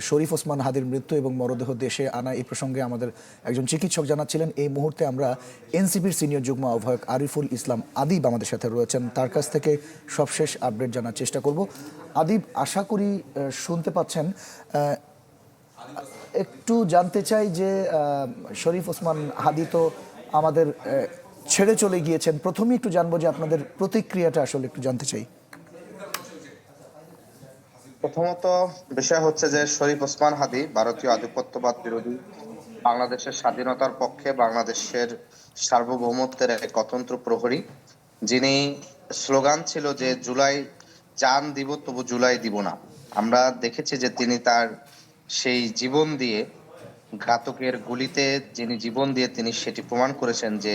শরীফ ওসমান হাদির মৃত্যু এবং মরদেহ দেশে আনা এই প্রসঙ্গে আমাদের একজন চিকিৎসক জানাচ্ছিলেন। এই মুহূর্তে আমরা এনসিপির সিনিয়র যুগ্ম আহ্বায়ক আরিফুল ইসলাম আদিব আমাদের সাথে রয়েছেন, তার কাছ থেকে সবশেষ আপডেট জানার চেষ্টা করব। আদিব, আশা করি শুনতে পাচ্ছেন। একটু জানতে চাই যে শরীফ ওসমান হাদি তো আমাদের ছেড়ে চলে গিয়েছেন, প্রথমেই একটু জানবো যে আপনাদের প্রতিক্রিয়াটা আসলে একটু জানতে চাই। প্রথমত বিষয় হচ্ছে যে শরীফ ওসমান হাদি ভারতীয় আধিপত্যবাদ বিরোধী, বাংলাদেশের স্বাধীনতার পক্ষে, বাংলাদেশের সার্বভৌমত্বের এক অতন্ত্র প্রহরী, যিনি স্লোগান ছিল যে জুলাই জান দিব তবু জুলাই দিব না। আমরা দেখেছি যে তিনি তার সেই জীবন দিয়ে, ঘাতকের গুলিতে যিনি জীবন দিয়ে তিনি সেটি প্রমাণ করেছেন যে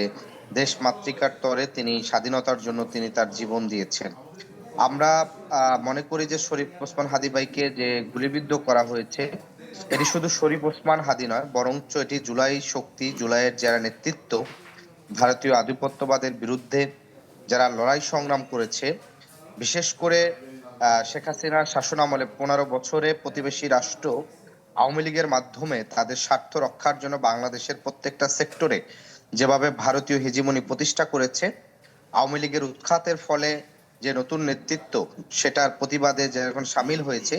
দেশ মাতৃকার তরে তিনি স্বাধীনতার জন্য তিনি তার জীবন দিয়েছেন। আমরা মনে করি যে শরীফ ওসমান হাদি ভাইকে যে গুলিবিদ্ধ করা হয়েছে, এটি শুধু শরীফ ওসমান হাদি নয়, বরঞ্চ এটি জুলাই শক্তি, জুলাইয়ের যারা নেতৃত্ব, ভারতীয় আধিপত্যবাদের বিরুদ্ধে যারা লড়াই সংগ্রাম করেছে, বিশেষ করে শেখ হাসিনার শাসনামলে 15 বছরে প্রতিবেশী রাষ্ট্র আওয়ামী লীগের মাধ্যমে তাদের স্বার্থ রক্ষার জন্য বাংলাদেশের প্রত্যেকটা সেক্টরে যেভাবে ভারতীয় হেজিমনি প্রতিষ্ঠা করেছে, আওয়ামী লীগের উৎখাতের ফলে যে নতুন নেতৃত্ব সেটার প্রতিবাদে যে এখন সামিল হয়েছে,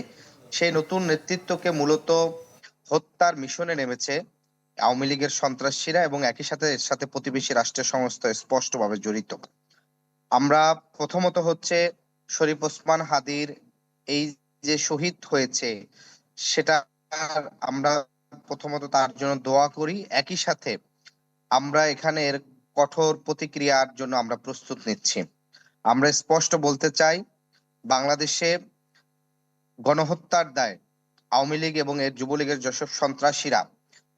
সেই নতুন নেতৃত্বকে মূলত হত্যার মিশনে নেমেছে আওয়ামী লীগের সন্ত্রাসীরা, এবং একই সাথে এর সাথে প্রতিবেশী রাষ্ট্রের সংস্থা স্পষ্টভাবে জড়িত। আমরা প্রথমত হচ্ছে শরীফ ওসমান হাদির এই যে শহীদ হয়েছে সেটা আমরা প্রথমত তার জন্য দোয়া করি। একই সাথে আমরা এখানের কঠোর প্রতিক্রিয়ার জন্য আমরা প্রস্তুত নিচ্ছি। আমরা স্পষ্ট বলতে চাই, বাংলাদেশে গণহত্যার দায় আওয়ামী লীগ এবং এর যুবলীগের যেসব সন্ত্রাসীরা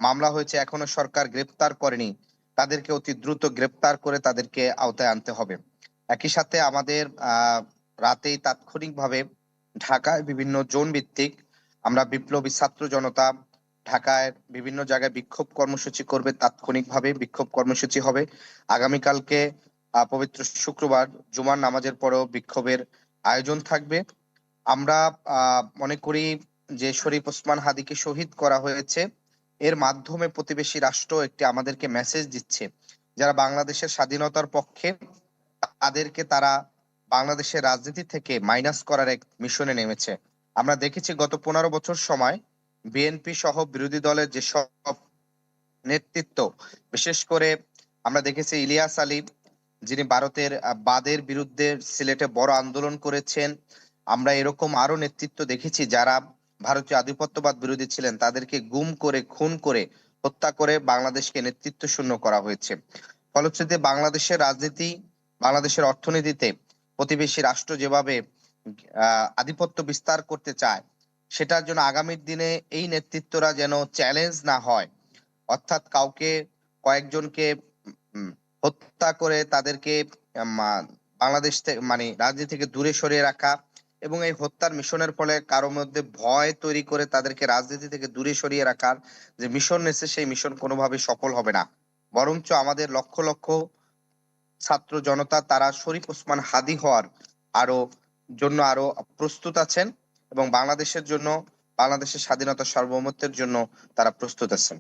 মামলা হয়েছে এখনো সরকার গ্রেপ্তার করেনি, তাদেরকে অতি দ্রুত গ্রেপ্তার করে তাদেরকে আওতায় আনতে হবে। একই সাথে আমাদের রাতেই তাৎক্ষণিকভাবে ঢাকায় বিভিন্ন জোন ভিত্তিক আমরা বিপ্লবী ছাত্র জনতা ঢাকায় বিভিন্ন জায়গায় বিক্ষোভ কর্মসূচি করবে, তাৎক্ষণিকভাবে বিক্ষোভ কর্মসূচি হবে। আগামীকালকে পবিত্র শুক্রবার জুমার নামাজের পরেও বিক্ষোভের আয়োজন থাকবে। আমরা মনে করি যে শরীফ ওসমান হাদিকে শহীদ করা হয়েছে, এর মাধ্যমে প্রতিবেশী রাষ্ট্র একটি আমাদেরকে মেসেজ দিচ্ছে, যারা বাংলাদেশের স্বাধীনতার পক্ষে তাদেরকে তারা বাংলাদেশের রাজনীতি থেকে মাইনাস করার এক মিশনে নেমেছে। আমরা দেখেছি গত 15 বছর সময় বিএনপি সহ বিরোধী দলের যেসব নেতৃত্ব, বিশেষ করে আমরা দেখেছি ইলিয়াস আলী, যিনি ভারতের বাদের বিরুদ্ধে সিলেটে বড় আন্দোলন করেছেন। আমরা এরকম আরো নেতৃত্ব দেখেছি যারা ভারতীয় আধিপত্যবাদ বিরোধী ছিলেন, তাদেরকে গুম করে, খুন করে, হত্যা করে বাংলাদেশকে নেতৃত্ব শূন্য করা হয়েছে। ফলশ্রুতিতে বাংলাদেশের রাজনীতি, বাংলাদেশের অর্থনীতিতে প্রতিবেশী রাষ্ট্র যেভাবে আধিপত্য বিস্তার করতে চায়, সেটার জন্য আগামীর দিনে এই নেতৃত্বরা যেন চ্যালেঞ্জ না হয়, অর্থাৎ কাউকে, কয়েকজনকে হত্যা করে তাদেরকে বাংলাদেশ থেকে মানে রাজনীতি থেকে দূরে সরিয়ে রাখা, এবং এই হত্যার মিশনের ফলে কারোর মধ্যে ভয় তৈরি করে তাদেরকে রাজনীতি থেকে দূরে সরিয়ে রাখার যে মিশন নেছে, সেই মিশন কোনোভাবে সফল হবে না। বরঞ্চ আমাদের লক্ষ লক্ষ ছাত্র জনতা তারা শরীফ ওসমান হাদি হওয়ার আরো প্রস্তুত আছেন, এবং বাংলাদেশের জন্য, বাংলাদেশের স্বাধীনতা সার্বভৌমত্বের জন্য তারা প্রস্তুত আছেন।